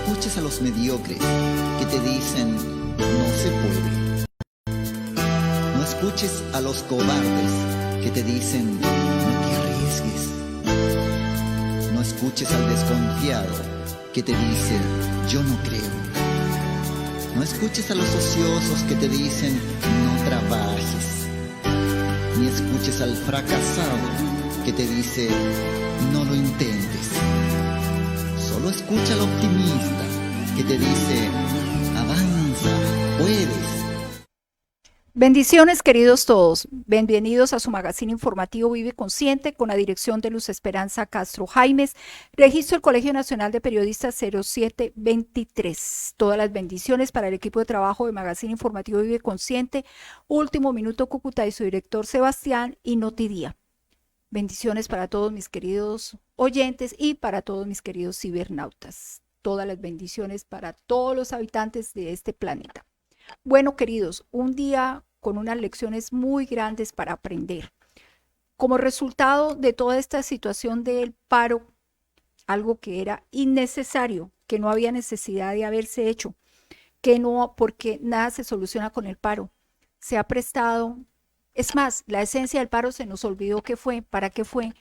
escuches a los mediocres que te dicen no se puede. No escuches a los cobardes que te dicen no te arriesgues. No escuches al desconfiado que te dice yo no creo. No escuches a los ociosos que te dicen no trabajes. Ni escuches al fracasado que te dice no lo intentes. Solo escucha al optimista que te dice avanza, puedes. Bendiciones, queridos todos. Bienvenidos a su magazine informativo Vive Consciente con la dirección de Luz Esperanza Castro Jaimes. Registro del Colegio Nacional de Periodistas 0723. Todas las bendiciones para el equipo de trabajo de magazine informativo Vive Consciente. Último Minuto Cúcuta y su director Sebastián y Notidía. Bendiciones para todos mis queridos oyentes y para todos mis queridos cibernautas. Todas las bendiciones para todos los habitantes de este planeta. Bueno, queridos, un día con unas lecciones muy grandes para aprender. Como resultado de toda esta situación del paro, algo que era innecesario, que no había necesidad de haberse hecho, que no, porque nada se soluciona con el paro. Se ha prestado, es más, la esencia del paro se nos olvidó qué fue, para qué fue,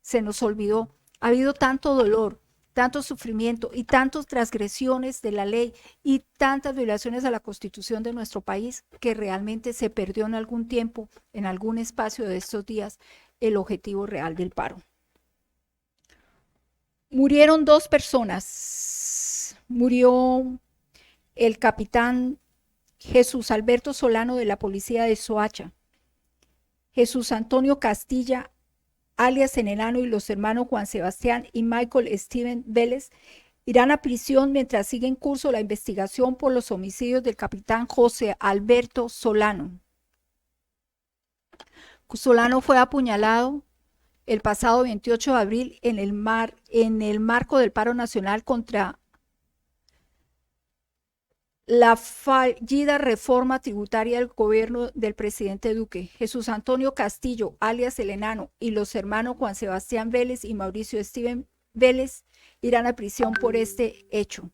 se nos olvidó. Ha habido tanto dolor, tanto sufrimiento y tantas transgresiones de la ley y tantas violaciones a la Constitución de nuestro país que realmente se perdió en algún tiempo, en algún espacio de estos días, el objetivo real del paro. Murieron 2 personas. Murió el capitán Jesús Alberto Solano de la policía de Soacha, Jesús Antonio Castilla alias el Enano, y los hermanos Juan Sebastián y Michael Steven Vélez irán a prisión mientras sigue en curso la investigación por los homicidios del capitán José Alberto Solano. Solano fue apuñalado el pasado 28 de abril en el marco del paro nacional contra la fallida reforma tributaria del gobierno del presidente Duque. Jesús Antonio Castillo, alias el Enano, y los hermanos Juan Sebastián Vélez y Mauricio Steven Vélez irán a prisión por este hecho.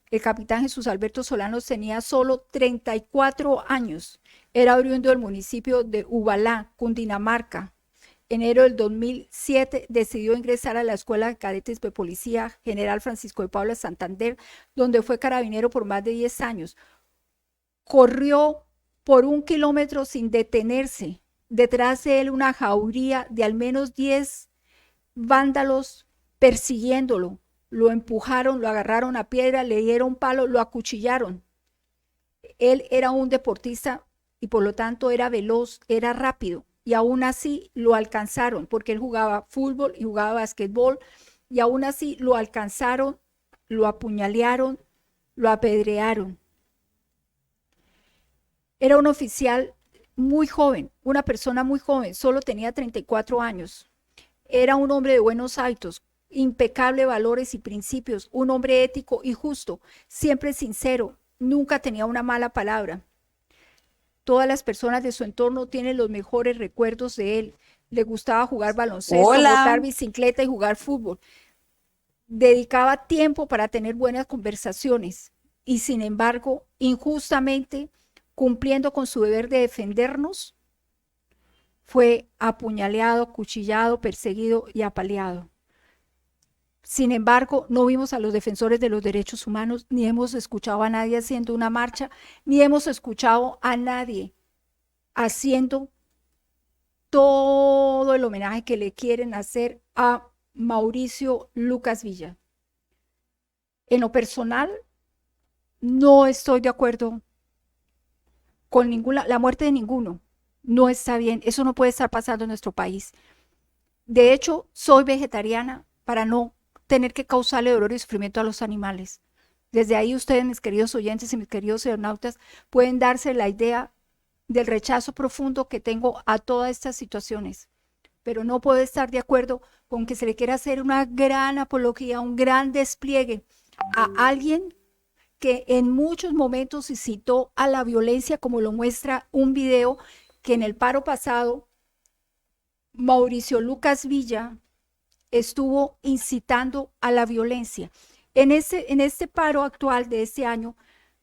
El capitán Jesús Alberto Solano tenía solo 34 años. Era oriundo del municipio de Ubalá, Cundinamarca. Enero del 2007 decidió ingresar a la Escuela de Cadetes de Policía General Francisco de Paula Santander, donde fue carabinero por más de 10 años. Corrió por 1 kilómetro sin detenerse. Detrás de él una jauría de al menos 10 vándalos persiguiéndolo. Lo empujaron, lo agarraron a piedra, le dieron palo, lo acuchillaron. Él era un deportista y por lo tanto era veloz, era rápido. Y aún así lo alcanzaron, porque él jugaba fútbol y jugaba basquetbol, y aún así lo alcanzaron, lo apuñalearon, lo apedrearon. Era un oficial muy joven, una persona muy joven, solo tenía 34 años. Era un hombre de buenos hábitos, impecable valores y principios, un hombre ético y justo, siempre sincero, nunca tenía una mala palabra. Todas las personas de su entorno tienen los mejores recuerdos de él. Le gustaba jugar baloncesto, montar bicicleta y jugar fútbol. Dedicaba tiempo para tener buenas conversaciones y, sin embargo, injustamente, cumpliendo con su deber de defendernos, fue apuñaleado, cuchillado, perseguido y apaleado. Sin embargo, no vimos a los defensores de los derechos humanos, ni hemos escuchado a nadie haciendo una marcha, ni hemos escuchado a nadie haciendo todo el homenaje que le quieren hacer a Mauricio Lucas Villa. En lo personal, no estoy de acuerdo con la muerte de ninguno. No está bien, eso no puede estar pasando en nuestro país. De hecho, soy vegetariana para no tener que causarle dolor y sufrimiento a los animales. Desde ahí ustedes, mis queridos oyentes y mis queridos aeronautas, pueden darse la idea del rechazo profundo que tengo a todas estas situaciones. Pero no puedo estar de acuerdo con que se le quiera hacer una gran apología, un gran despliegue a alguien que en muchos momentos incitó a la violencia, como lo muestra un video que en el paro pasado Mauricio Lucas Villa estuvo incitando a la violencia. En este paro actual de este año,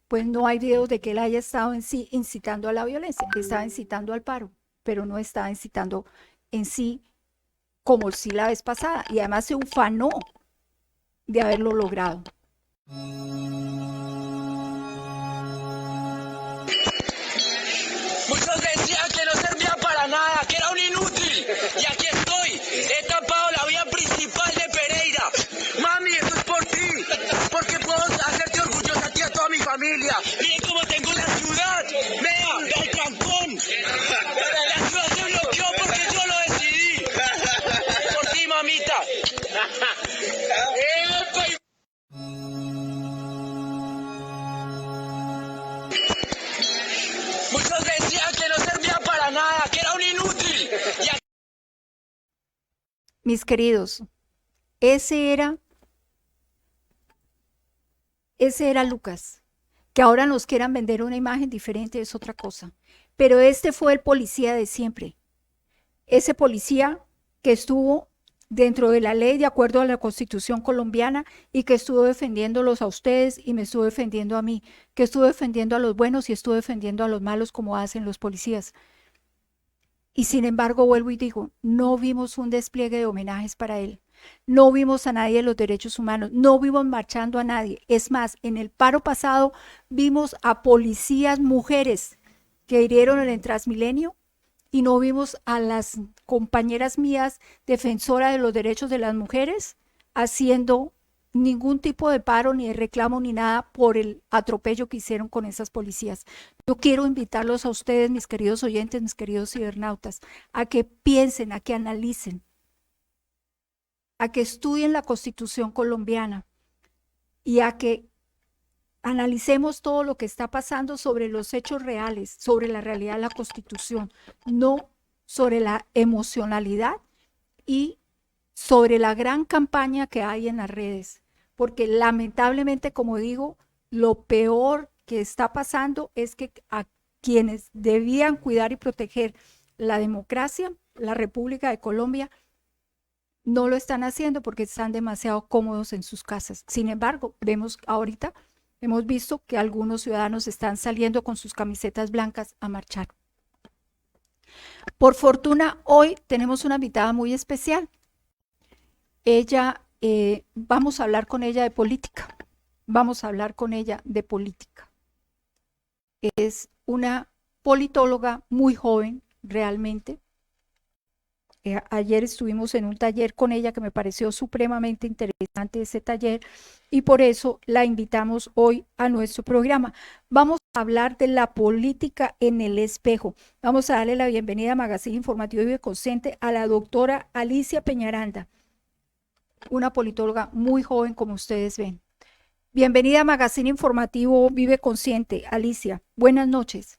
pues no hay videos de que él haya estado en sí incitando a la violencia, estaba incitando al paro, pero no estaba incitando en sí como sí la vez pasada, y además se ufanó de haberlo logrado. Muchos decían que no servía para nada, que era un inútil. Y aquí estoy, he tapado la vía principal de Pereira. Mami, esto es por ti, porque puedo hacerte orgullosa a ti y a toda mi familia. Miren cómo tengo la ciudad. Vea, vea el trancón. La ciudad se bloqueó porque yo lo decidí. Por ti, mamita. ¡Epa! Muchos decían que no servía para nada, que era un inútil. Y aquí... Mis queridos, ese era Lucas. Que ahora nos quieran vender una imagen diferente es otra cosa. Pero este fue el policía de siempre. Ese policía que estuvo dentro de la ley de acuerdo a la Constitución colombiana y que estuvo defendiéndolos a ustedes y me estuvo defendiendo a mí, que estuvo defendiendo a los buenos y estuvo defendiendo a los malos como hacen los policías. Y sin embargo, vuelvo y digo, no vimos un despliegue de homenajes para él. No vimos a nadie de los derechos humanos, no vimos marchando a nadie. Es más, en el paro pasado vimos a policías mujeres que hirieron en el Transmilenio y no vimos a las compañeras mías defensoras de los derechos de las mujeres haciendo ningún tipo de paro, ni de reclamo, ni nada por el atropello que hicieron con esas policías. Yo quiero invitarlos a ustedes, mis queridos oyentes, mis queridos cibernautas, a que piensen, a que analicen, a que estudien la Constitución colombiana y a que analicemos todo lo que está pasando sobre los hechos reales, sobre la realidad de la Constitución, no sobre la emocionalidad y sobre la gran campaña que hay en las redes, porque lamentablemente, como digo, lo peor que está pasando es que a quienes debían cuidar y proteger la democracia, la República de Colombia, no lo están haciendo porque están demasiado cómodos en sus casas. Sin embargo, vemos ahorita, hemos visto que algunos ciudadanos están saliendo con sus camisetas blancas a marchar. Por fortuna, hoy tenemos una invitada muy especial. Ella, vamos a hablar con ella de política. Vamos a hablar con ella de política. Es una politóloga muy joven, realmente. Ayer estuvimos en un taller con ella que me pareció supremamente interesante ese taller y por eso la invitamos hoy a nuestro programa. Vamos a hablar de la política en el espejo. Vamos a darle la bienvenida a Magazine Informativo Vive Consciente a la doctora Alicia Peñaranda, una politóloga muy joven como ustedes ven. Bienvenida a Magazine Informativo Vive Consciente, Alicia. Buenas noches.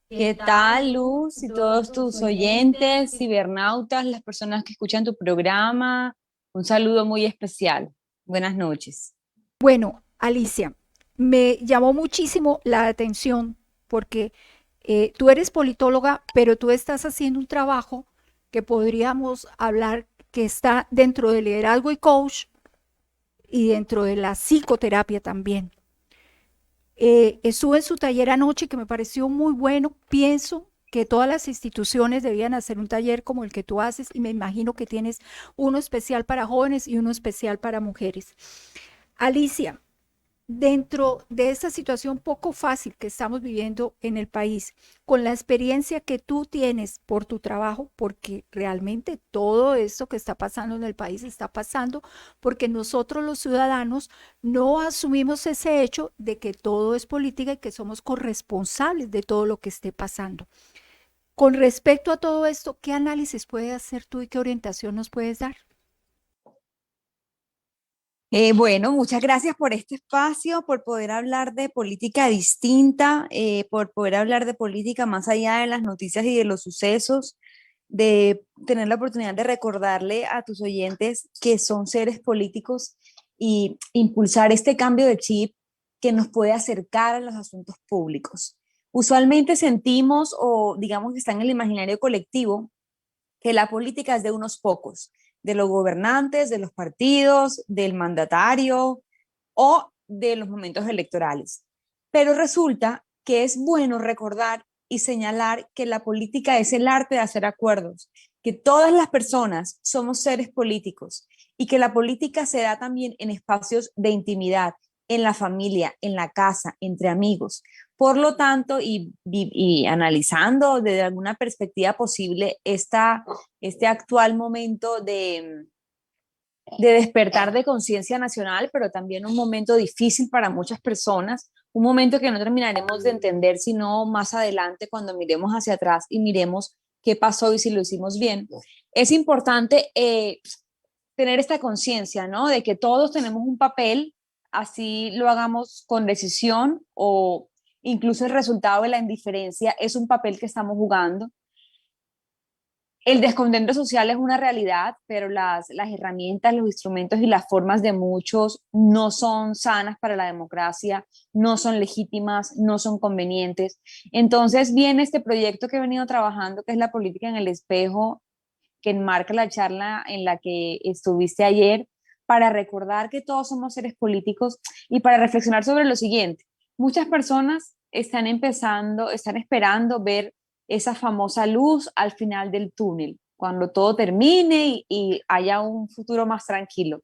¿Qué tal, Luz, y todos tus oyentes, cibernautas, las personas que escuchan tu programa? Un saludo muy especial. Buenas noches. Bueno, Alicia, me llamó muchísimo la atención porque tú eres politóloga, pero tú estás haciendo un trabajo que podríamos hablar que está dentro del liderazgo y coach y dentro de la psicoterapia también. Estuve en su taller anoche que me pareció muy bueno. Pienso que todas las instituciones debían hacer un taller como el que tú haces y me imagino que tienes uno especial para jóvenes y uno especial para mujeres. Alicia, dentro de esta situación poco fácil que estamos viviendo en el país, con la experiencia que tú tienes por tu trabajo, porque realmente todo esto que está pasando en el país está pasando porque nosotros los ciudadanos no asumimos ese hecho de que todo es política y que somos corresponsables de todo lo que esté pasando. Con respecto a todo esto, ¿qué análisis puedes hacer tú y qué orientación nos puedes dar? Bueno, muchas gracias por este espacio, por poder hablar de política distinta, por poder hablar de política más allá de las noticias y de los sucesos, de tener la oportunidad de recordarle a tus oyentes que son seres políticos y impulsar este cambio de chip que nos puede acercar a los asuntos públicos. Usualmente sentimos, o digamos que está en el imaginario colectivo, que la política es de unos pocos, de los gobernantes, de los partidos, del mandatario, o de los momentos electorales. Pero resulta que es bueno recordar y señalar que la política es el arte de hacer acuerdos, que todas las personas somos seres políticos y que la política se da también en espacios de intimidad, en la familia, en la casa, entre amigos. Por lo tanto, y analizando desde alguna perspectiva posible este actual momento de despertar de conciencia nacional, pero también un momento difícil para muchas personas, un momento que no terminaremos de entender sino más adelante cuando miremos hacia atrás y miremos qué pasó y si lo hicimos bien. Es importante tener esta conciencia, ¿no? De que todos tenemos un papel, así lo hagamos con decisión o incluso el resultado de la indiferencia es un papel que estamos jugando. El descontento social es una realidad, pero las herramientas, los instrumentos y las formas de muchos no son sanas para la democracia, no son legítimas, no son convenientes. Entonces viene este proyecto que he venido trabajando, que es la política en el espejo, que enmarca la charla en la que estuviste ayer, para recordar que todos somos seres políticos y para reflexionar sobre lo siguiente. Muchas personas están esperando ver esa famosa luz al final del túnel, cuando todo termine y haya un futuro más tranquilo.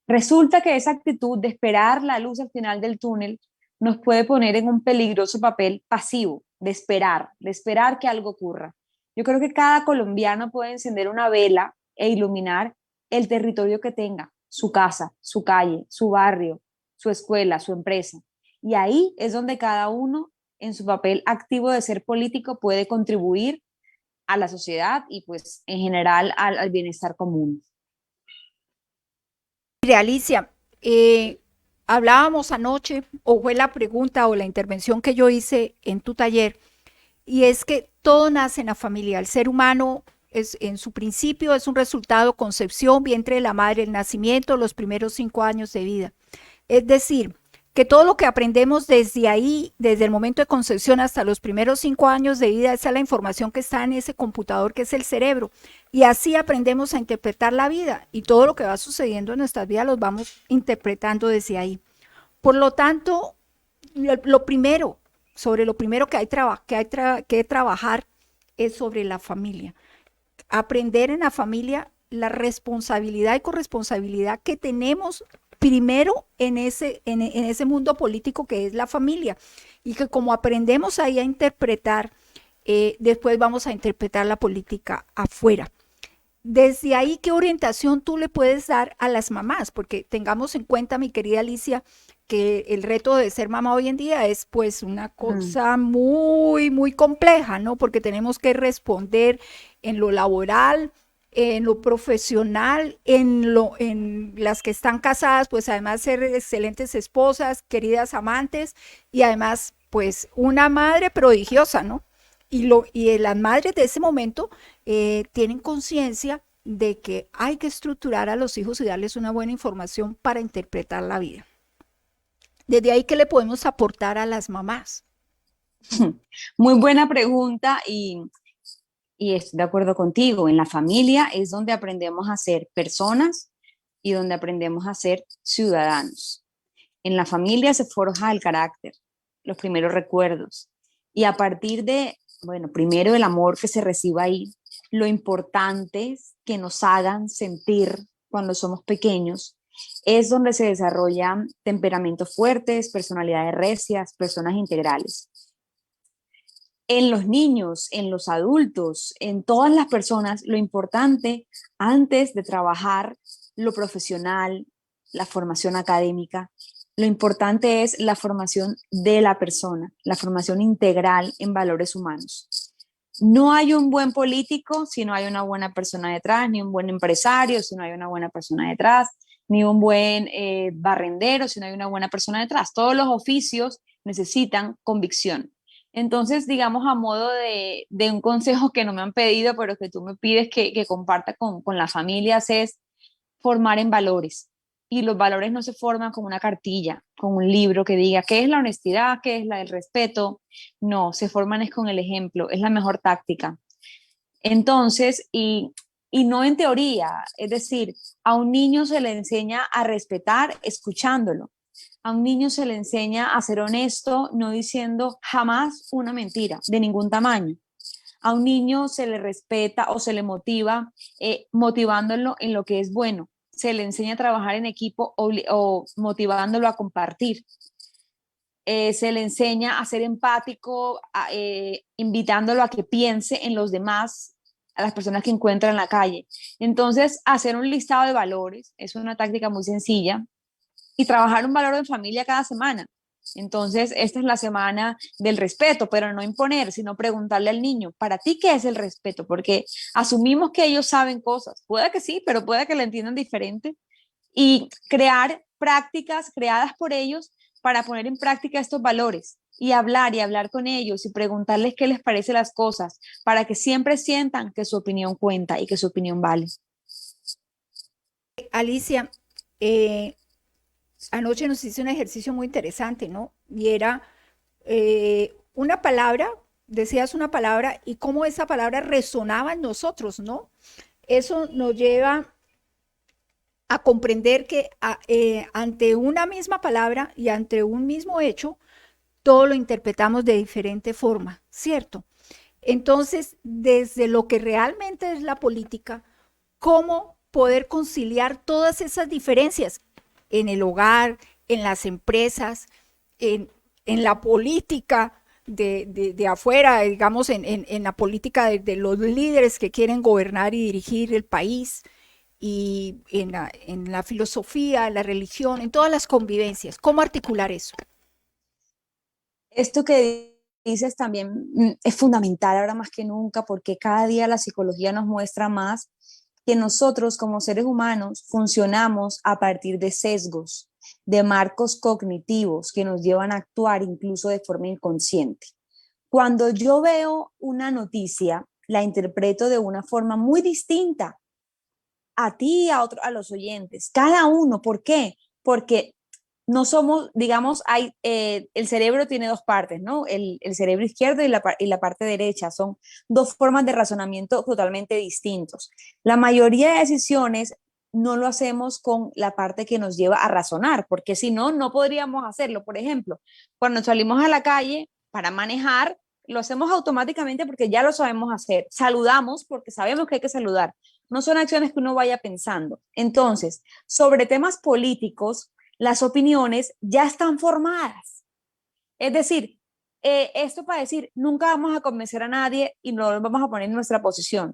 Resulta que esa actitud de esperar la luz al final del túnel nos puede poner en un peligroso papel pasivo, de esperar que algo ocurra. Yo creo que cada colombiano puede encender una vela e iluminar el territorio que tenga, su casa, su calle, su barrio, su escuela, su empresa. Y ahí es donde cada uno, en su papel activo de ser político, puede contribuir a la sociedad y pues en general al bienestar común. Mire, Alicia, hablábamos anoche, o fue la pregunta o la intervención que yo hice en tu taller, y es que todo nace en la familia. El ser humano en su principio es un resultado, concepción, vientre de la madre, el nacimiento, los primeros 5 años de vida. Es decir, que todo lo que aprendemos desde ahí, desde el momento de concepción hasta los primeros 5 años de vida, esa es la información que está en ese computador que es el cerebro. Y así aprendemos a interpretar la vida y todo lo que va sucediendo en nuestras vidas los vamos interpretando desde ahí. Por lo tanto, lo primero que hay que trabajar es sobre la familia. Aprender en la familia la responsabilidad y corresponsabilidad que tenemos primero en ese mundo político que es la familia, y que como aprendemos ahí a interpretar, después vamos a interpretar la política afuera. Desde ahí, ¿qué orientación tú le puedes dar a las mamás? Porque tengamos en cuenta, mi querida Alicia, que el reto de ser mamá hoy en día es pues una cosa muy, muy compleja, ¿no? Porque tenemos que responder en lo laboral, en lo profesional, en las que están casadas, pues además ser excelentes esposas, queridas amantes y además pues una madre prodigiosa, ¿no? Y las madres de ese momento tienen conciencia de que hay que estructurar a los hijos y darles una buena información para interpretar la vida. Desde ahí, ¿qué le podemos aportar a las mamás? Muy buena pregunta y estoy de acuerdo contigo. En la familia es donde aprendemos a ser personas y donde aprendemos a ser ciudadanos. En la familia se forja el carácter, los primeros recuerdos. Y a partir de, bueno, primero el amor que se reciba ahí, lo importante es que nos hagan sentir cuando somos pequeños, es donde se desarrollan temperamentos fuertes, personalidades recias, personas integrales. En los niños, en los adultos, en todas las personas, lo importante antes de trabajar lo profesional, la formación académica, lo importante es la formación de la persona, la formación integral en valores humanos. No hay un buen político si no hay una buena persona detrás, ni un buen empresario si no hay una buena persona detrás, ni un buen barrendero si no hay una buena persona detrás. Todos los oficios necesitan convicción. Entonces, digamos, a modo de un consejo que no me han pedido, pero que tú me pides que comparta con las familias, es formar en valores. Y los valores no se forman con una cartilla, con un libro que diga qué es la honestidad, qué es el respeto. No, se forman es con el ejemplo, es la mejor táctica. Entonces, y no en teoría, es decir, a un niño se le enseña a respetar escuchándolo. A un niño se le enseña a ser honesto, no diciendo jamás una mentira de ningún tamaño. A un niño se le respeta o se le motiva motivándolo en lo que es bueno. Se le enseña a trabajar en equipo o motivándolo a compartir. Se le enseña a ser empático, invitándolo a que piense en los demás, a las personas que encuentra en la calle. Entonces, hacer un listado de valores es una táctica muy sencilla y trabajar un valor en familia cada semana. Entonces, esta es la semana del respeto, pero no imponer, sino preguntarle al niño, ¿para ti qué es el respeto? Porque asumimos que ellos saben cosas. Puede que sí, pero puede que lo entiendan diferente. Y crear prácticas creadas por ellos para poner en práctica estos valores y hablar con ellos y preguntarles qué les parece las cosas, para que siempre sientan que su opinión cuenta y que su opinión vale. Alicia, anoche nos hizo un ejercicio muy interesante, ¿no? Y era una palabra, decías una palabra y cómo esa palabra resonaba en nosotros, ¿no? Eso nos lleva a comprender que ante una misma palabra y ante un mismo hecho, todo lo interpretamos de diferente forma, ¿cierto? Entonces, desde lo que realmente es la política, ¿cómo poder conciliar todas esas diferencias en el hogar, en las empresas, en la política de afuera, digamos, en la política de los líderes que quieren gobernar y dirigir el país, y en la filosofía, la religión, en todas las convivencias? ¿Cómo articular eso? Esto que dices también es fundamental ahora más que nunca, porque cada día la psicología nos muestra más que nosotros como seres humanos funcionamos a partir de sesgos, de marcos cognitivos que nos llevan a actuar incluso de forma inconsciente. Cuando yo veo una noticia, la interpreto de una forma muy distinta a ti, a los oyentes, cada uno. ¿Por qué? Porque no somos, digamos, el cerebro tiene dos partes, ¿no? El cerebro izquierdo y la parte derecha. Son dos formas de razonamiento totalmente distintos. La mayoría de decisiones no lo hacemos con la parte que nos lleva a razonar, porque si no, no podríamos hacerlo. Por ejemplo, cuando salimos a la calle para manejar, lo hacemos automáticamente porque ya lo sabemos hacer. Saludamos porque sabemos que hay que saludar. No son acciones que uno vaya pensando. Entonces, sobre temas políticos, las opiniones ya están formadas. Es decir, esto para decir, nunca vamos a convencer a nadie y no vamos a poner en nuestra posición.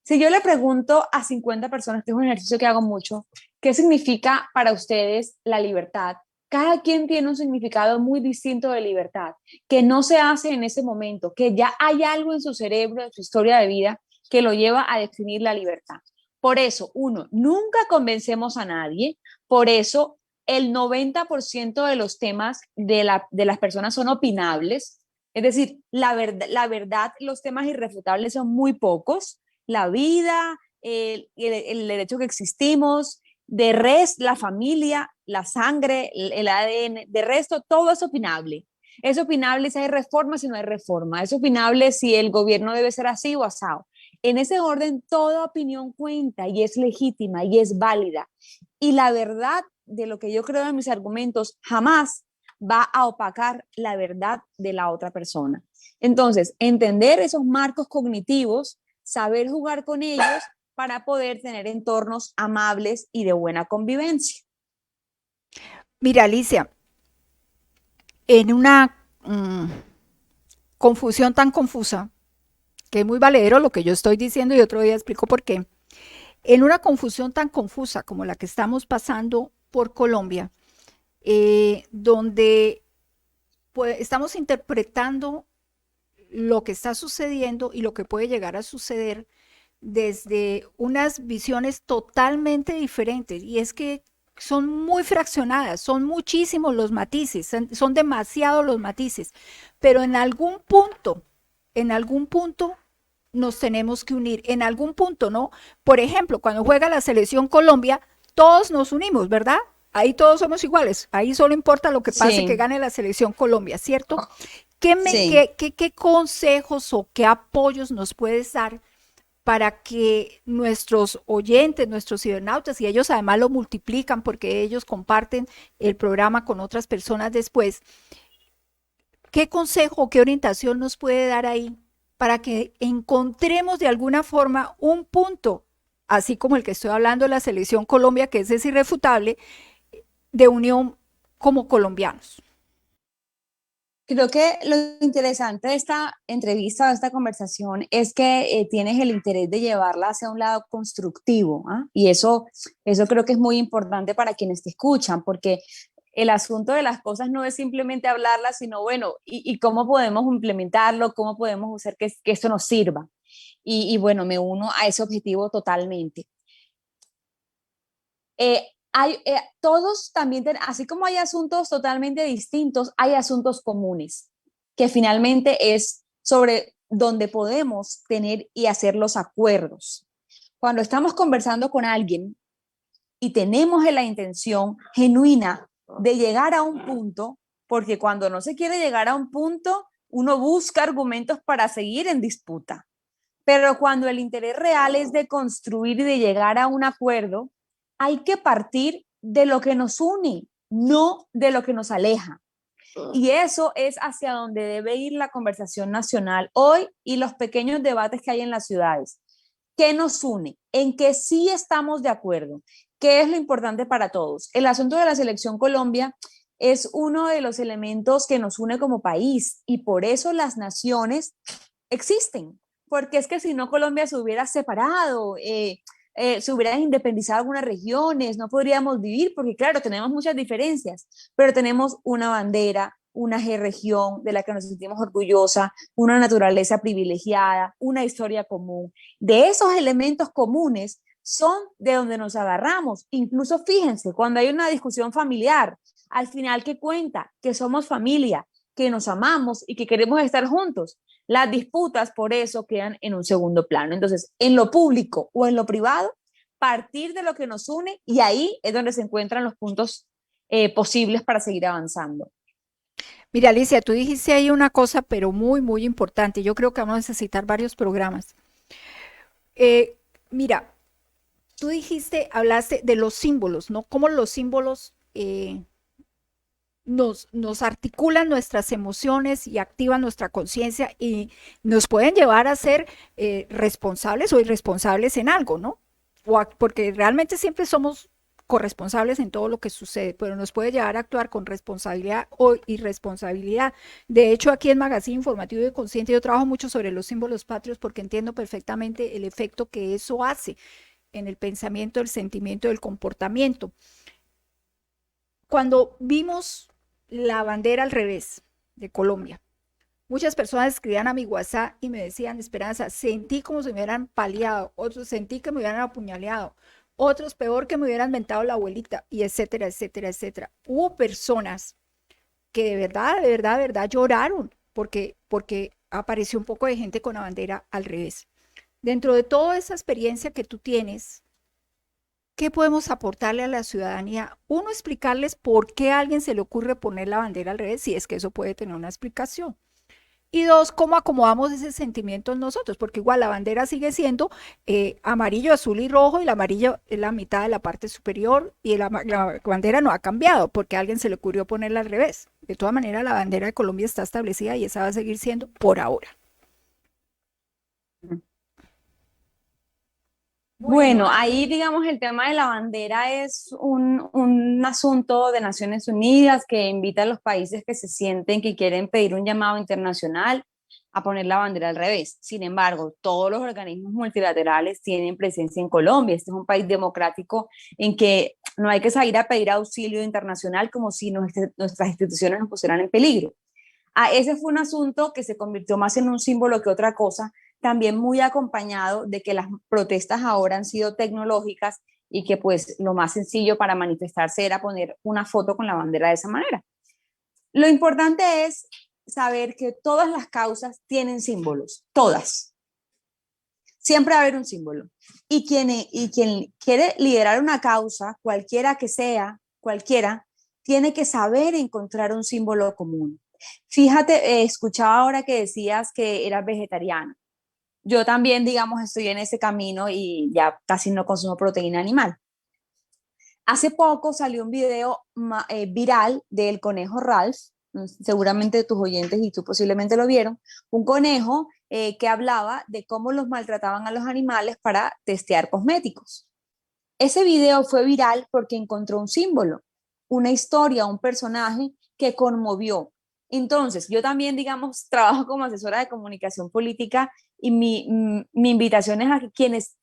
Si yo le pregunto a 50 personas, que es un ejercicio que hago mucho, ¿qué significa para ustedes la libertad? Cada quien tiene un significado muy distinto de libertad, que no se hace en ese momento, que ya hay algo en su cerebro, en su historia de vida, que lo lleva a definir la libertad. Por eso, nunca convencemos a nadie. Por eso, el 90% de los temas de las personas son opinables. Es decir, la verdad, los temas irrefutables son muy pocos. La vida, el derecho que existimos, la familia, la sangre, el ADN, de resto, todo es opinable. Es opinable si hay reforma, si no hay reforma. Es opinable si el gobierno debe ser así o asado. En ese orden, toda opinión cuenta y es legítima y es válida. Y la verdad de lo que yo creo en mis argumentos jamás va a opacar la verdad de la otra persona. Entonces, entender esos marcos cognitivos, saber jugar con ellos para poder tener entornos amables y de buena convivencia. Mira, Alicia, en una confusión tan confusa, que es muy valedero lo que yo estoy diciendo y otro día explico por qué, en una confusión tan confusa como la que estamos pasando por Colombia, donde pues, estamos interpretando lo que está sucediendo y lo que puede llegar a suceder desde unas visiones totalmente diferentes, y es que son muy fraccionadas, son muchísimos los matices, son demasiados los matices, pero en algún punto nos tenemos que unir, en algún punto, ¿no? Por ejemplo, cuando juega la selección Colombia, todos nos unimos, ¿verdad? Ahí todos somos iguales, ahí solo importa lo que pase, sí, que gane la selección Colombia, ¿cierto? ¿Qué consejos o qué apoyos nos puedes dar para que nuestros oyentes, nuestros cibernautas, y ellos además lo multiplican porque ellos comparten el programa con otras personas después, ¿qué consejo, qué orientación nos puede dar ahí para que encontremos de alguna forma un punto, así como el que estoy hablando de la selección Colombia, que ese es irrefutable, de unión como colombianos? Creo que lo interesante de esta entrevista, de esta conversación, es que tienes el interés de llevarla hacia un lado constructivo, ¿ah? Y eso creo que es muy importante para quienes te escuchan, porque el asunto de las cosas no es simplemente hablarlas, sino bueno, y cómo podemos implementarlo, cómo podemos hacer que esto nos sirva. Bueno, me uno a ese objetivo totalmente. Todos también, así como hay asuntos totalmente distintos, hay asuntos comunes, que finalmente es sobre donde podemos tener y hacer los acuerdos. Cuando estamos conversando con alguien y tenemos la intención genuina de llegar a un punto, porque cuando no se quiere llegar a un punto, uno busca argumentos para seguir en disputa. Pero cuando el interés real es de construir y de llegar a un acuerdo, hay que partir de lo que nos une, no de lo que nos aleja. Y eso es hacia donde debe ir la conversación nacional hoy y los pequeños debates que hay en las ciudades. ¿Qué nos une? ¿En qué sí estamos de acuerdo? ¿Qué es lo importante para todos? El asunto de la selección Colombia es uno de los elementos que nos une como país y por eso las naciones existen, porque es que si no Colombia se hubiera separado, se hubieran independizado algunas regiones, no podríamos vivir, porque claro, tenemos muchas diferencias, pero tenemos una bandera, una región de la que nos sentimos orgullosa, una naturaleza privilegiada, una historia común. De esos elementos comunes son de donde nos agarramos. Incluso fíjense, cuando hay una discusión familiar, al final, ¿qué cuenta? Que somos familia, que nos amamos y que queremos estar juntos. Las disputas por eso quedan en un segundo plano. Entonces, en lo público o en lo privado, partir de lo que nos une y ahí es donde se encuentran los puntos posibles para seguir avanzando. Mira, Alicia, tú dijiste ahí una cosa, pero muy, muy importante. Yo creo que vamos a necesitar varios programas. Mira, tú dijiste, hablaste de los símbolos, ¿no? Cómo los símbolos nos articulan nuestras emociones y activan nuestra conciencia y nos pueden llevar a ser responsables o irresponsables en algo, ¿no? Porque realmente siempre somos corresponsables en todo lo que sucede, pero nos puede llevar a actuar con responsabilidad o irresponsabilidad. De hecho, aquí en Magazine Informativo y Consciente yo trabajo mucho sobre los símbolos patrios porque entiendo perfectamente el efecto que eso hace en el pensamiento, el sentimiento, el comportamiento. Cuando vimos la bandera al revés de Colombia, muchas personas escribían a mi WhatsApp y me decían, Esperanza, sentí como si me hubieran paliado, otros sentí que me hubieran apuñaleado, otros peor que me hubieran mentado la abuelita, y etcétera, etcétera, etcétera. Hubo personas que de verdad, de verdad, de verdad lloraron porque apareció un poco de gente con la bandera al revés. Dentro de toda esa experiencia que tú tienes, ¿qué podemos aportarle a la ciudadanía? Uno, explicarles por qué a alguien se le ocurre poner la bandera al revés, si es que eso puede tener una explicación. Y dos, cómo acomodamos ese sentimiento en nosotros, porque igual la bandera sigue siendo amarillo, azul y rojo, y la amarillo es la mitad de la parte superior, y la bandera no ha cambiado, porque a alguien se le ocurrió ponerla al revés. De todas maneras, la bandera de Colombia está establecida y esa va a seguir siendo por ahora. Bueno, ahí digamos el tema de la bandera es un asunto de Naciones Unidas que invita a los países que se sienten que quieren pedir un llamado internacional a poner la bandera al revés. Sin embargo, todos los organismos multilaterales tienen presencia en Colombia. Este es un país democrático en que no hay que salir a pedir auxilio internacional como si nuestras instituciones nos pusieran en peligro. Ese fue un asunto que se convirtió más en un símbolo que otra cosa, también muy acompañado de que las protestas ahora han sido tecnológicas y que pues lo más sencillo para manifestarse era poner una foto con la bandera de esa manera. Lo importante es saber que todas las causas tienen símbolos, todas. Siempre va a haber un símbolo. Y quien quiere liderar una causa, cualquiera que sea, cualquiera, tiene que saber encontrar un símbolo común. Fíjate, escuchaba ahora que decías que eras vegetariana. yo también, digamos, estoy en ese camino y ya casi no consumo proteína animal. Hace poco salió un video viral del conejo Ralph, seguramente tus oyentes y tú posiblemente lo vieron, un conejo que hablaba de cómo los maltrataban a los animales para testear cosméticos. Ese video fue viral porque encontró un símbolo, una historia, un personaje que conmovió. Entonces, yo también, digamos, trabajo como asesora de comunicación política y mi invitación es a que quienes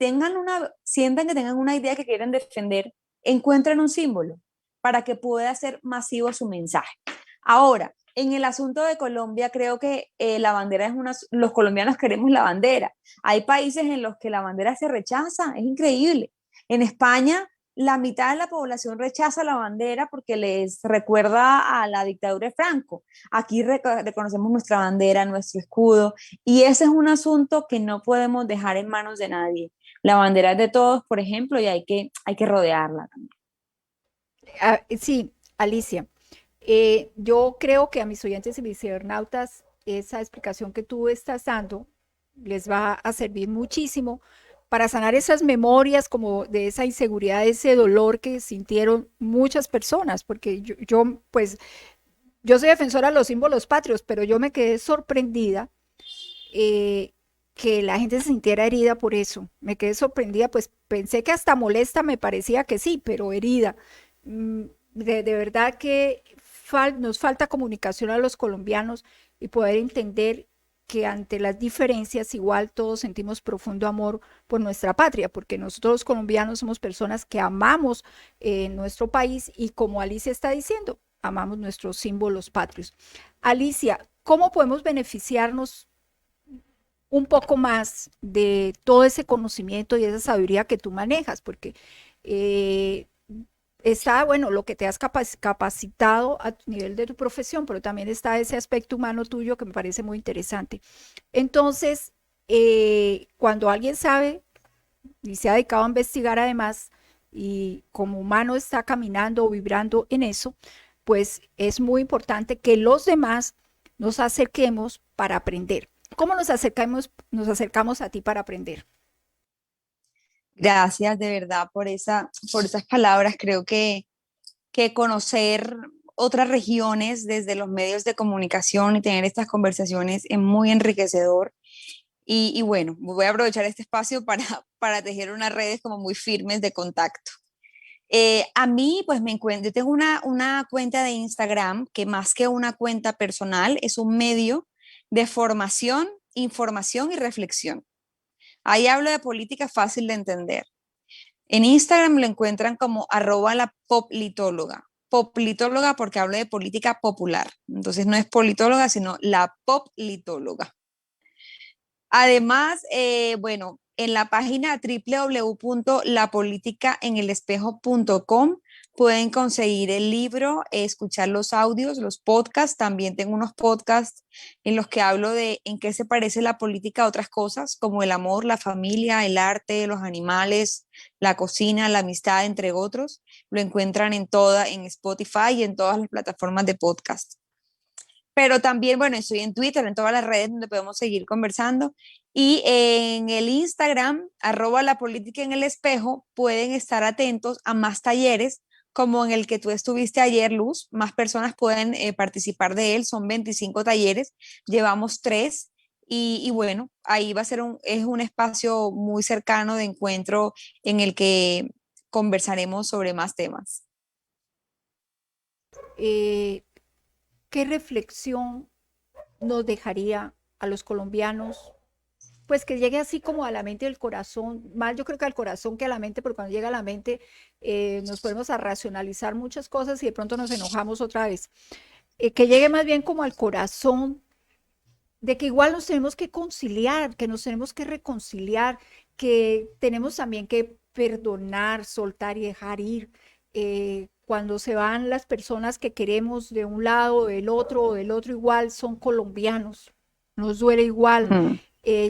sientan que tengan una idea que quieren defender, encuentren un símbolo para que pueda ser masivo su mensaje. Ahora, en el asunto de Colombia, creo que la bandera los colombianos queremos la bandera. Hay países en los que la bandera se rechaza, es increíble. En España, la mitad de la población rechaza la bandera porque les recuerda a la dictadura de Franco. Aquí reconocemos nuestra bandera, nuestro escudo, y ese es un asunto que no podemos dejar en manos de nadie. La bandera es de todos, por ejemplo, y hay que rodearla también. Sí, Alicia, yo creo que a mis oyentes y mis cibernautas esa explicación que tú estás dando les va a servir muchísimo para sanar esas memorias como de esa inseguridad, de ese dolor que sintieron muchas personas, porque pues, yo soy defensora de los símbolos patrios, pero yo me quedé sorprendida que la gente se sintiera herida por eso. Me quedé sorprendida, pues pensé que hasta molesta, me parecía que sí, pero herida. De verdad que nos falta comunicación a los colombianos y poder entender que ante las diferencias igual todos sentimos profundo amor por nuestra patria, porque nosotros los colombianos somos personas que amamos nuestro país y como Alicia está diciendo, amamos nuestros símbolos patrios. Alicia, ¿cómo podemos beneficiarnos un poco más de todo ese conocimiento y esa sabiduría que tú manejas? Porque está, bueno, lo que te has capacitado a nivel de tu profesión, pero también está ese aspecto humano tuyo que me parece muy interesante. Entonces, cuando alguien sabe y se ha dedicado a investigar además, y como humano está caminando o vibrando en eso, pues es muy importante que los demás nos acerquemos para aprender. ¿Cómo nos acercamos a ti para aprender? Gracias de verdad por esas palabras. Creo que conocer otras regiones desde los medios de comunicación y tener estas conversaciones es muy enriquecedor. Y bueno, voy a aprovechar este espacio para tejer unas redes como muy firmes de contacto. A mí, pues yo tengo una cuenta de Instagram que más que una cuenta personal es un medio de formación, información y reflexión. Ahí hablo de política fácil de entender. En Instagram lo encuentran como @lapoplitóloga. Poplitóloga porque hablo de política popular. Entonces no es politóloga, sino la poplitóloga. Además, bueno, en la página www.lapoliticaenelespejo.com pueden conseguir el libro, escuchar los audios, los podcasts. También tengo unos podcasts en los que hablo de en qué se parece la política a otras cosas, como el amor, la familia, el arte, los animales, la cocina, la amistad, entre otros. Lo encuentran en Spotify y en todas las plataformas de podcast. Pero también, bueno, estoy en Twitter, en todas las redes donde podemos seguir conversando. Y en el Instagram, @lapoliticaenelespejo, pueden estar atentos a más talleres como en el que tú estuviste ayer, Luz. Más personas pueden participar de él. Son 25 talleres, llevamos 3. Y bueno, ahí va a ser es un espacio muy cercano de encuentro en el que conversaremos sobre más temas. ¿Qué reflexión nos dejaría a los colombianos? Pues que llegue así como a la mente y al corazón, más yo creo que al corazón que a la mente, porque cuando llega a la mente nos podemos a racionalizar muchas cosas y de pronto nos enojamos otra vez. Que llegue más bien como al corazón de que igual nos tenemos que conciliar, que nos tenemos que reconciliar, que tenemos también que perdonar, soltar y dejar ir. Cuando se van las personas que queremos de un lado o del otro igual, son colombianos, nos duele igual.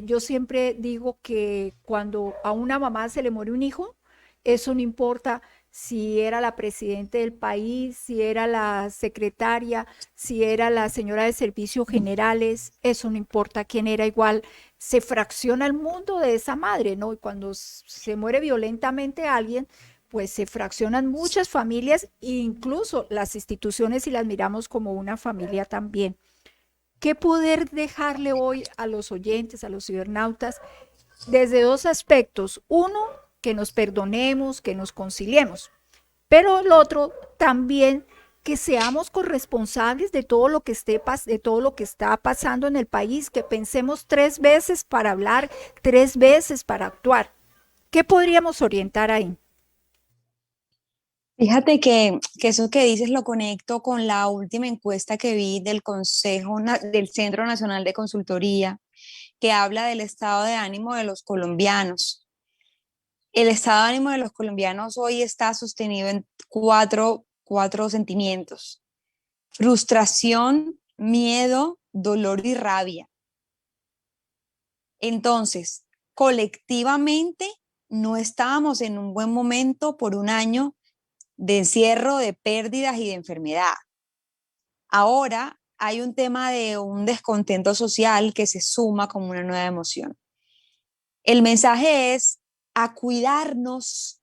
Yo siempre digo que cuando a una mamá se le muere un hijo, eso no importa si era la presidenta del país, si era la secretaria, si era la señora de servicios generales, eso no importa quién era, igual se fracciona el mundo de esa madre, ¿no? Y cuando se muere violentamente alguien, pues se fraccionan muchas familias, e incluso las instituciones, y las miramos como una familia también. ¿Qué poder dejarle hoy a los oyentes, a los cibernautas, desde dos aspectos? Uno, que nos perdonemos, que nos conciliemos, pero el otro también que seamos corresponsables de todo lo que de todo lo que está pasando en el país, que pensemos 3 veces para hablar, 3 veces para actuar. ¿Qué podríamos orientar ahí? Fíjate que eso que dices lo conecto con la última encuesta que vi del del Centro Nacional de Consultoría, que habla del estado de ánimo de los colombianos. El estado de ánimo de los colombianos hoy está sostenido en cuatro sentimientos: frustración, miedo, dolor y rabia. Entonces, colectivamente no estábamos en un buen momento por un año de encierro, de pérdidas y de enfermedad. Ahora hay un tema de un descontento social que se suma como una nueva emoción. El mensaje es a cuidarnos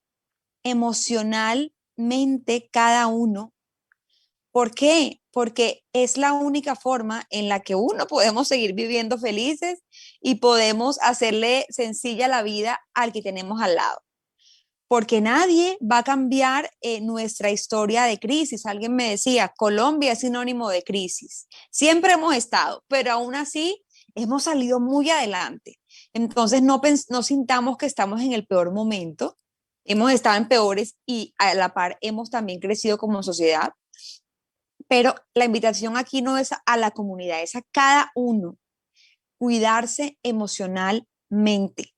emocionalmente cada uno. ¿Por qué? Porque es la única forma en la que uno podemos seguir viviendo felices y podemos hacerle sencilla la vida al que tenemos al lado. Porque nadie va a cambiar nuestra historia de crisis. Alguien me decía, Colombia es sinónimo de crisis. Siempre hemos estado, pero aún así hemos salido muy adelante. Entonces no sintamos que estamos en el peor momento. Hemos estado en peores y a la par hemos también crecido como sociedad. Pero la invitación aquí no es a la comunidad, es a cada uno cuidarse emocionalmente.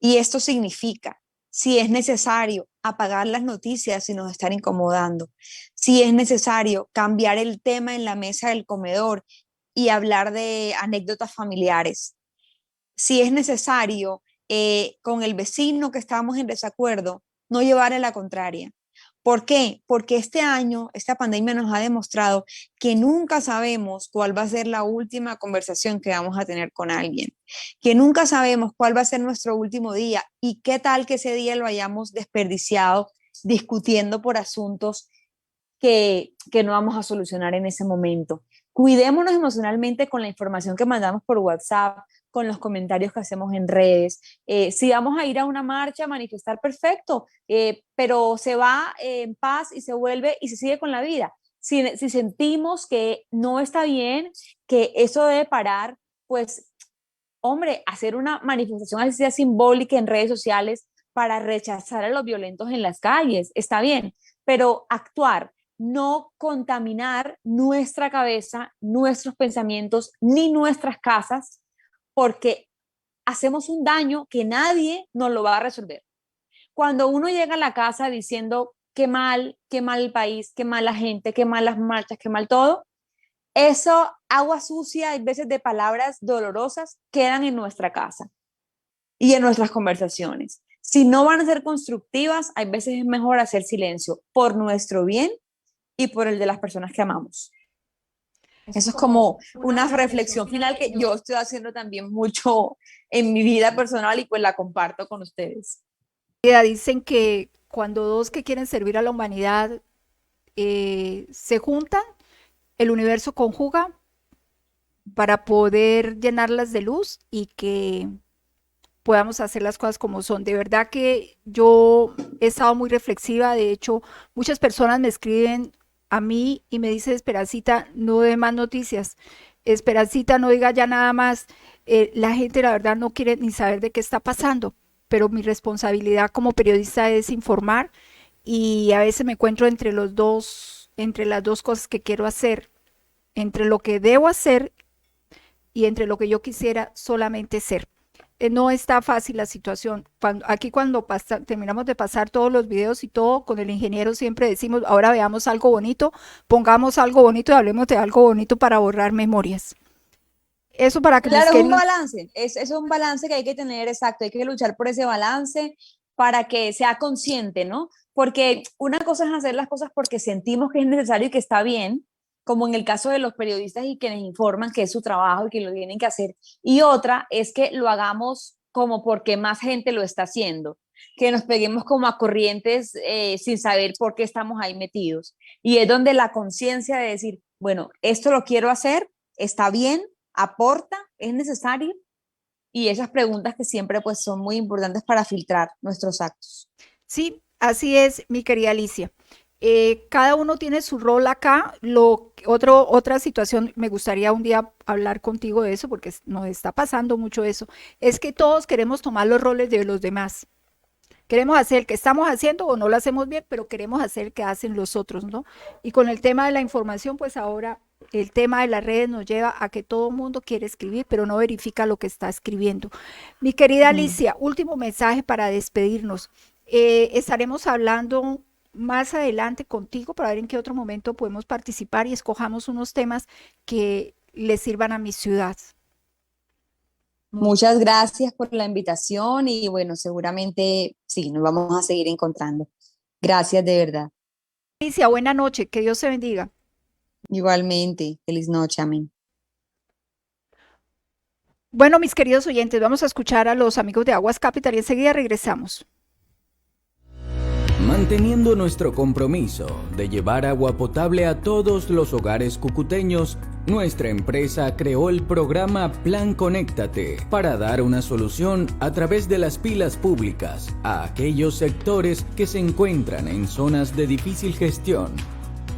Y esto significa, si es necesario, apagar las noticias si nos están incomodando, si es necesario, cambiar el tema en la mesa del comedor y hablar de anécdotas familiares, si es necesario, con el vecino que estamos en desacuerdo, no llevarle la contraria. ¿Por qué? Porque este año, esta pandemia nos ha demostrado que nunca sabemos cuál va a ser la última conversación que vamos a tener con alguien, que nunca sabemos cuál va a ser nuestro último día y qué tal que ese día lo hayamos desperdiciado discutiendo por asuntos que no vamos a solucionar en ese momento. Cuidémonos emocionalmente con la información que mandamos por WhatsApp, con los comentarios que hacemos en redes. Si vamos a ir a una marcha, a manifestar, perfecto, pero se va en paz y se vuelve y se sigue con la vida. Si sentimos que no está bien, que eso debe parar, pues, hombre, hacer una manifestación así sea simbólica en redes sociales para rechazar a los violentos en las calles, está bien, pero actuar, no contaminar nuestra cabeza, nuestros pensamientos, ni nuestras casas, porque hacemos un daño que nadie nos lo va a resolver. Cuando uno llega a la casa diciendo qué mal el país, qué mal la gente, qué mal las marchas, qué mal todo, eso, agua sucia, hay veces de palabras dolorosas, quedan en nuestra casa y en nuestras conversaciones. Si no van a ser constructivas, hay veces es mejor hacer silencio por nuestro bien y por el de las personas que amamos. Eso es como una reflexión final que yo estoy haciendo también mucho en mi vida personal y pues la comparto con ustedes. Dicen que cuando dos que quieren servir a la humanidad se juntan, el universo conjuga para poder llenarlas de luz y que podamos hacer las cosas como son. De verdad que yo he estado muy reflexiva. De hecho, muchas personas me escriben a mí y me dicen, Esperancita, no dé más noticias. Esperancita, no diga ya nada más. La gente, la verdad, no quiere ni saber de qué está pasando, pero mi responsabilidad como periodista es informar, y a veces me encuentro entre entre las dos cosas que quiero hacer, entre lo que debo hacer y entre lo que yo quisiera solamente ser. No está fácil la situación. Cuando terminamos de pasar todos los videos y todo, con el ingeniero siempre decimos, ahora veamos algo bonito, pongamos algo bonito y hablemos de algo bonito para borrar memorias. Eso para que claro, es un balance, es un balance que hay que tener, exacto, hay que luchar por ese balance para que sea consciente, ¿no? Porque una cosa es hacer las cosas porque sentimos que es necesario y que está bien, como en el caso de los periodistas y quienes informan que es su trabajo y que lo tienen que hacer. Y otra es que lo hagamos como porque más gente lo está haciendo, que nos peguemos como a corrientes sin saber por qué estamos ahí metidos. Y es donde la conciencia de decir, bueno, esto lo quiero hacer, está bien, aporta, es necesario. Y esas preguntas que siempre pues son muy importantes para filtrar nuestros actos. Sí, así es, mi querida Alicia. Cada uno tiene su rol acá. Otra situación, me gustaría un día hablar contigo de eso, porque nos está pasando mucho eso, es que todos queremos tomar los roles de los demás. Queremos hacer el que estamos haciendo o no lo hacemos bien, pero queremos hacer el que hacen los otros, ¿no? Y con el tema de la información, pues ahora el tema de las redes nos lleva a que todo el mundo quiere escribir, pero no verifica lo que está escribiendo. Mi querida Alicia, último mensaje para despedirnos. Estaremos hablando más adelante contigo para ver en qué otro momento podemos participar y escojamos unos temas que les sirvan a mi ciudad. Muchas gracias por la invitación y bueno, seguramente sí, nos vamos a seguir encontrando. Gracias de verdad. Alicia, buena noche, que Dios te bendiga. Igualmente, feliz noche, amén. Bueno, mis queridos oyentes, vamos a escuchar a los amigos de Aguas Capital y enseguida regresamos. Manteniendo nuestro compromiso de llevar agua potable a todos los hogares cucuteños, nuestra empresa creó el programa Plan Conéctate para dar una solución a través de las pilas públicas a aquellos sectores que se encuentran en zonas de difícil gestión.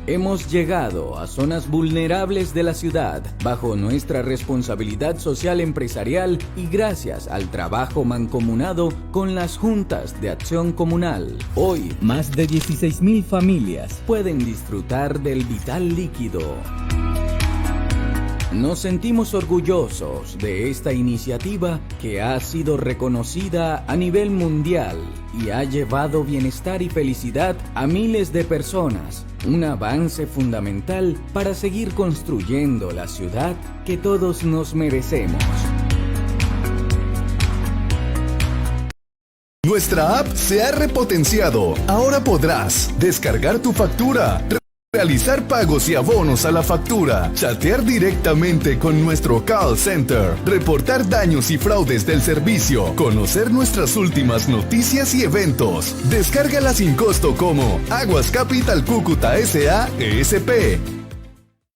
Hemos llegado a zonas vulnerables de la ciudad bajo nuestra responsabilidad social empresarial y gracias al trabajo mancomunado con las juntas de acción comunal. Hoy, más de 16,000 familias pueden disfrutar del vital líquido. Nos sentimos orgullosos de esta iniciativa que ha sido reconocida a nivel mundial y ha llevado bienestar y felicidad a miles de personas, un avance fundamental para seguir construyendo la ciudad que todos nos merecemos. Nuestra app se ha repotenciado. Ahora podrás descargar tu factura, realizar pagos y abonos a la factura, chatear directamente con nuestro call center, reportar daños y fraudes del servicio, conocer nuestras últimas noticias y eventos. Descárgala sin costo como Aguas Capital Cúcuta S.A. ESP.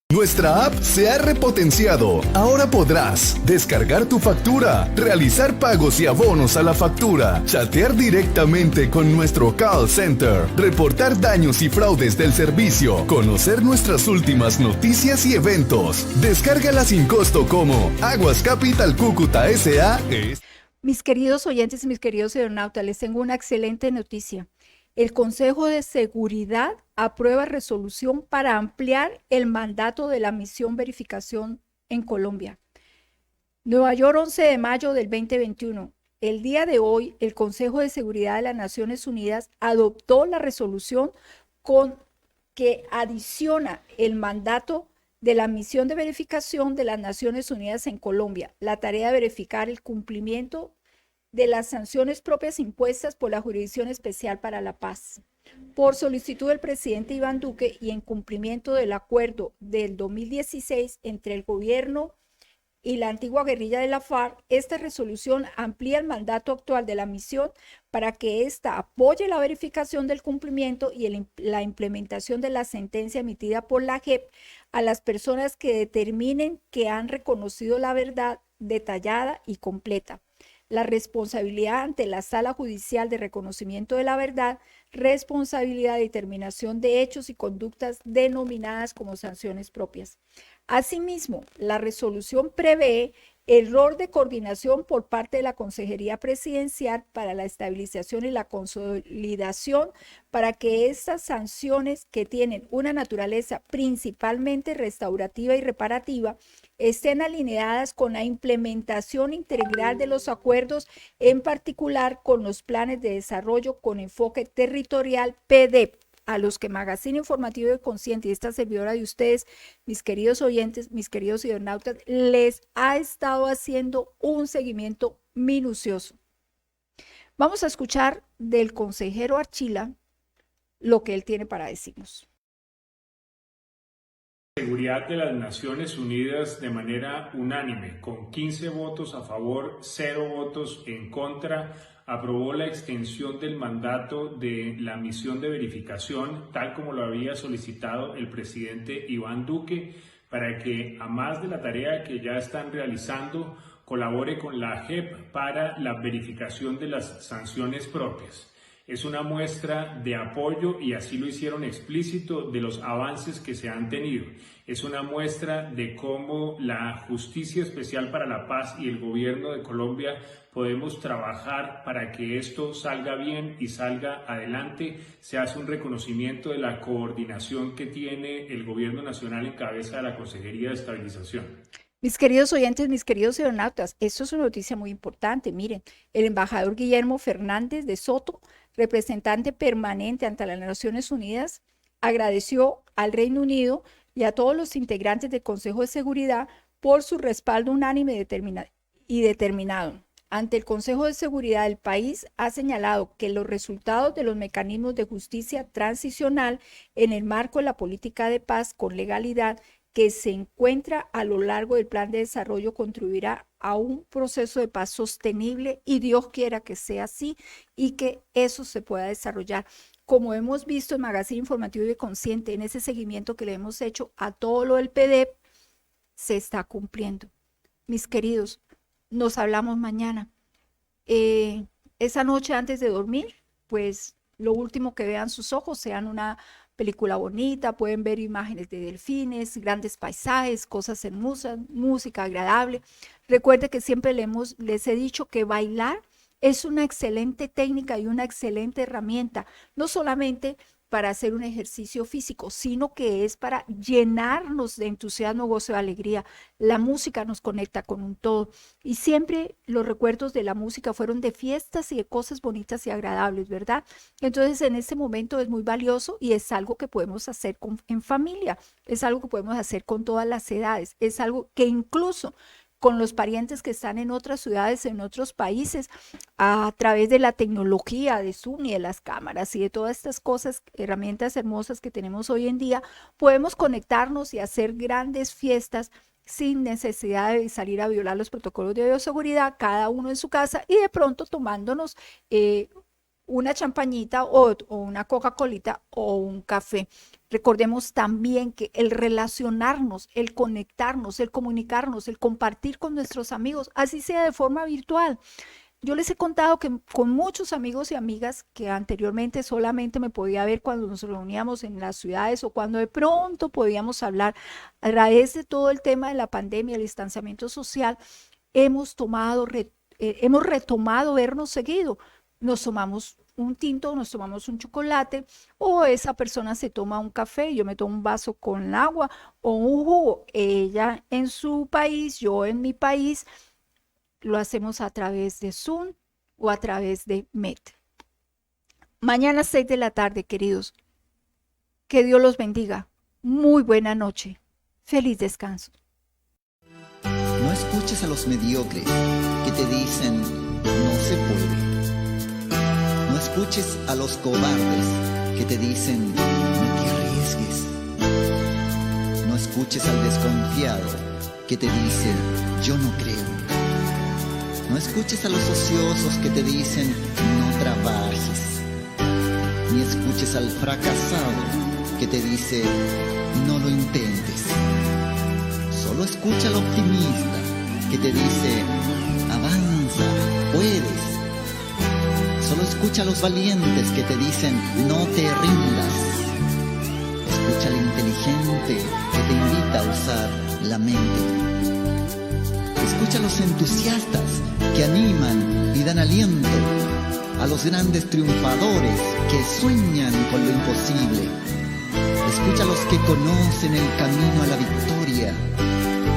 Nuestra app se ha repotenciado. Ahora podrás descargar tu factura, realizar pagos y abonos a la factura, chatear directamente con nuestro call center, reportar daños y fraudes del servicio, conocer nuestras últimas noticias y eventos. Descárgala sin costo como Aguas Capital Cúcuta S.A. Mis queridos oyentes y mis queridos aeronautas, les tengo una excelente noticia. El Consejo de Seguridad aprueba resolución para ampliar el mandato de la misión verificación en Colombia. Nueva York, 11 de mayo del 2021. El día de hoy, el Consejo de Seguridad de las Naciones Unidas adoptó la resolución con que adiciona el mandato de la misión de verificación de las Naciones Unidas en Colombia, la tarea de verificar el cumplimiento de las sanciones propias impuestas por la Jurisdicción Especial para la Paz. Por solicitud del presidente Iván Duque y en cumplimiento del acuerdo del 2016 entre el gobierno y la antigua guerrilla de la FARC, esta resolución amplía el mandato actual de la misión para que ésta apoye la verificación del cumplimiento y la implementación de la sentencia emitida por la JEP a las personas que determinen que han reconocido la verdad detallada y completa. La responsabilidad ante la Sala Judicial de Reconocimiento de la Verdad, responsabilidad de determinación de hechos y conductas denominadas como sanciones propias. Asimismo, la resolución prevé el rol de coordinación por parte de la Consejería Presidencial para la estabilización y la consolidación para que estas sanciones, que tienen una naturaleza principalmente restaurativa y reparativa, estén alineadas con la implementación integral de los acuerdos, en particular con los planes de desarrollo con enfoque territorial PDEP. A los que Magazine Informativo y Consciente y esta servidora de ustedes, mis queridos oyentes, mis queridos internautas, les ha estado haciendo un seguimiento minucioso. Vamos a escuchar del consejero Archila lo que él tiene para decirnos. Seguridad de las Naciones Unidas de manera unánime, con 15 votos a favor, 0 votos en contra, aprobó la extensión del mandato de la misión de verificación, tal como lo había solicitado el presidente Iván Duque, para que, a más de la tarea que ya están realizando, colabore con la JEP para la verificación de las sanciones propias. Es una muestra de apoyo, y así lo hicieron explícito, de los avances que se han tenido. Es una muestra de cómo la Justicia Especial para la Paz y el Gobierno de Colombia podemos trabajar para que esto salga bien y salga adelante. Se hace un reconocimiento de la coordinación que tiene el Gobierno Nacional en cabeza de la Consejería de Estabilización. Mis queridos oyentes, mis queridos aeronautas, esto es una noticia muy importante. Miren, el embajador Guillermo Fernández de Soto, representante permanente ante las Naciones Unidas, agradeció al Reino Unido y a todos los integrantes del Consejo de Seguridad por su respaldo unánime y determinado. Ante el Consejo de Seguridad del país ha señalado que los resultados de los mecanismos de justicia transicional en el marco de la política de paz con legalidad que se encuentra a lo largo del plan de desarrollo contribuirá a un proceso de paz sostenible, y Dios quiera que sea así y que eso se pueda desarrollar. Como hemos visto en Magazine Informativo y Consciente, en ese seguimiento que le hemos hecho a todo lo del PDEP, se está cumpliendo. Mis queridos, nos hablamos mañana. Esa noche antes de dormir, pues lo último que vean sus ojos sean una película bonita, pueden ver imágenes de delfines, grandes paisajes, cosas hermosas, música agradable. Recuerde que siempre les he dicho que bailar es una excelente técnica y una excelente herramienta, no solamente para hacer un ejercicio físico, sino que es para llenarnos de entusiasmo, gozo y alegría. La música nos conecta con un todo, y siempre los recuerdos de la música fueron de fiestas y de cosas bonitas y agradables, ¿verdad? Entonces en este momento es muy valioso, y es algo que podemos hacer en familia, es algo que podemos hacer con todas las edades, es algo que incluso con los parientes que están en otras ciudades, en otros países, a través de la tecnología de Zoom y de las cámaras y de todas estas cosas, herramientas hermosas que tenemos hoy en día, podemos conectarnos y hacer grandes fiestas sin necesidad de salir a violar los protocolos de bioseguridad, cada uno en su casa, y de pronto tomándonos una champañita o una Coca-Colita o un café. Recordemos también que el relacionarnos, el conectarnos, el comunicarnos, el compartir con nuestros amigos, así sea de forma virtual. Yo les he contado que con muchos amigos y amigas que anteriormente solamente me podía ver cuando nos reuníamos en las ciudades o cuando de pronto podíamos hablar, a través de todo el tema de la pandemia, el distanciamiento social, hemos retomado vernos seguido. Nos tomamos un tinto, nos tomamos un chocolate, o esa persona se toma un café, yo me tomo un vaso con agua o un jugo, ella en su país, yo en mi país. Lo hacemos a través de Zoom o a través de Meet. Mañana 6 de la tarde, queridos. Que Dios los bendiga. Muy buena noche. Feliz descanso. No escuches a los mediocres que te dicen no se puede. No escuches a los cobardes que te dicen no te arriesgues. No escuches al desconfiado que te dice yo no creo. No escuches a los ociosos que te dicen no trabajes. Ni escuches al fracasado que te dice no lo intentes. Solo escucha al optimista que te dice avanza, puedes. Solo escucha a los valientes que te dicen no te rindas. Escucha al inteligente que te invita a usar la mente. Escucha a los entusiastas que animan y dan aliento, a los grandes triunfadores que sueñan con lo imposible. Escucha a los que conocen el camino a la victoria.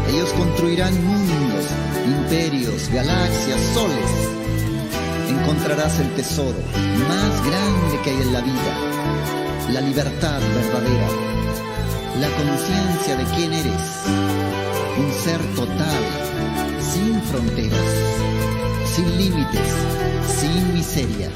Ellos construirán mundos, imperios, galaxias, soles. Encontrarás el tesoro más grande que hay en la vida, la libertad verdadera, la conciencia de quién eres, un ser total, sin fronteras, sin límites, sin miseria.